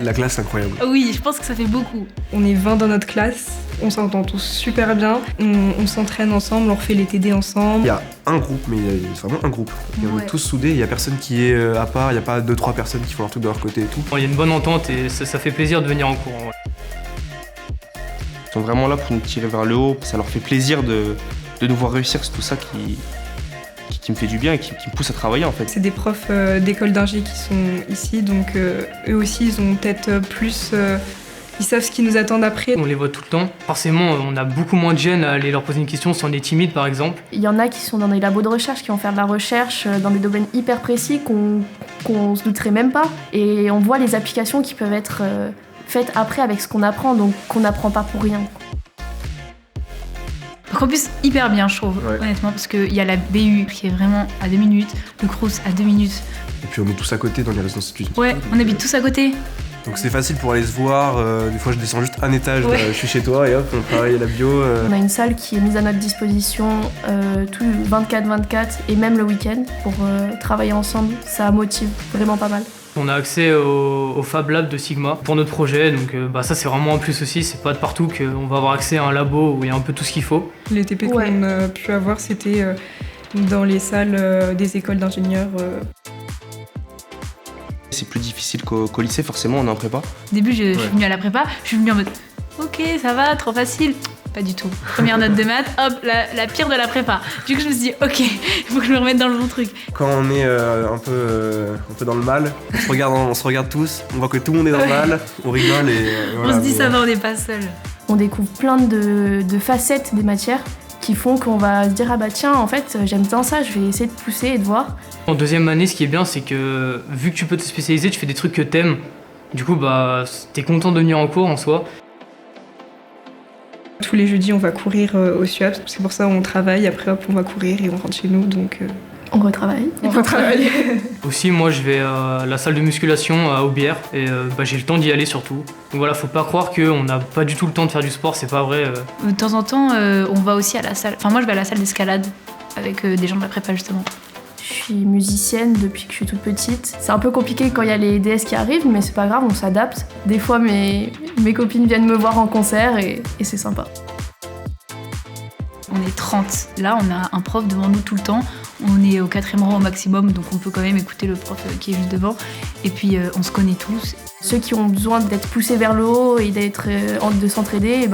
La classe, c'est incroyable. Oui, je pense que ça fait beaucoup. On est 20 dans notre classe, on s'entend tous super bien, on s'entraîne ensemble, on refait les TD ensemble. Il y a un groupe, mais c'est vraiment un groupe. Et on est tous soudés, il n'y a personne qui est à part, il n'y a pas 2-3 personnes qui font leur truc de leur côté et tout. Il y a une bonne entente et ça fait plaisir de venir en cours. Ils sont vraiment là pour nous tirer vers le haut. Ça leur fait plaisir de nous voir réussir. C'est tout ça qui me fait du bien et qui me pousse à travailler en fait. C'est des profs d'école d'ingé qui sont ici, donc eux aussi ils ont peut-être plus... ils savent ce qui nous attend après. On les voit tout le temps. Forcément, on a beaucoup moins de gêne à aller leur poser une question si on est timide par exemple. Il y en a qui sont dans des labos de recherche, qui vont faire de la recherche dans des domaines hyper précis qu'on se douterait même pas. Et on voit les applications qui peuvent être faites après avec ce qu'on apprend, donc qu'on n'apprend pas pour rien. Le campus hyper bien, je trouve, honnêtement, parce qu'il y a la BU qui est vraiment à 2 minutes, le Crous à 2 minutes. Et puis on est tous à côté dans les résidences étudiantes. Ouais, on habite tous à côté. Donc c'est facile pour aller se voir. Des fois je descends juste un étage, je suis chez toi et hop, on travaille à la bio. On a une salle qui est mise à notre disposition tout 24/24 et même le week-end pour travailler ensemble. Ça motive vraiment pas mal. On a accès au Fab Lab de Sigma pour notre projet, donc ça c'est vraiment un plus aussi. C'est pas de partout qu'on va avoir accès à un labo où il y a un peu tout ce qu'il faut. Les TP qu'on a pu avoir, c'était dans les salles des écoles d'ingénieurs. C'est plus difficile qu'au lycée, forcément, on est en prépa. Au début, je suis venue à la prépa, je suis venue en mode ok, ça va, trop facile. Pas du tout. Première note de maths, hop, la pire de la prépa. Du coup, je me suis dit ok, il faut que je me remette dans le bon truc. Quand on est un peu dans le mal, on se regarde tous, on voit que tout le monde est dans le mal, on rigole et voilà. On se dit ça va, on n'est pas seul. On découvre plein de facettes des matières qui font qu'on va se dire ah bah tiens, en fait, j'aime bien ça, je vais essayer de pousser et de voir. En deuxième année, ce qui est bien, c'est que vu que tu peux te spécialiser, tu fais des trucs que t'aimes. Du coup, t'es content de venir en cours en soi. Tous les jeudis, on va courir au SUAP, c'est pour ça qu'on travaille, après hop, on va courir et on rentre chez nous, donc... On retravaille. Aussi, moi, je vais à la salle de musculation à Aubière et j'ai le temps d'y aller surtout. Donc voilà, faut pas croire qu'on n'a pas du tout le temps de faire du sport, c'est pas vrai. De temps en temps, on va aussi à la salle... Enfin, moi, je vais à la salle d'escalade avec des gens de la prépa, justement. Je suis musicienne depuis que je suis toute petite. C'est un peu compliqué quand il y a les DS qui arrivent, mais c'est pas grave, on s'adapte. Des fois, mes copines viennent me voir en concert et c'est sympa. On est 30. Là, on a un prof devant nous tout le temps. On est au 4e rang au maximum, donc on peut quand même écouter le prof qui est juste devant. Et puis, on se connaît tous. Ceux qui ont besoin d'être poussés vers le haut et de s'entraider,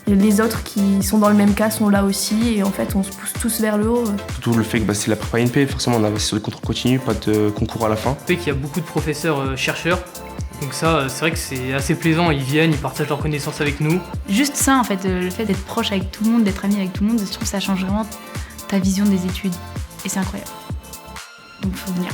les autres qui sont dans le même cas sont là aussi. Et en fait, on se pousse tous vers le haut. Surtout le fait que c'est la prépa INP, forcément on a sur des contrôles continus, pas de concours à la fin. Le fait qu'il y a beaucoup de professeurs chercheurs. Donc ça, c'est vrai que c'est assez plaisant, ils viennent, ils partagent leurs connaissances avec nous. Juste ça, en fait, le fait d'être proche avec tout le monde, d'être ami avec tout le monde, je trouve que ça change vraiment ta vision des études. Et c'est incroyable. Donc il faut venir.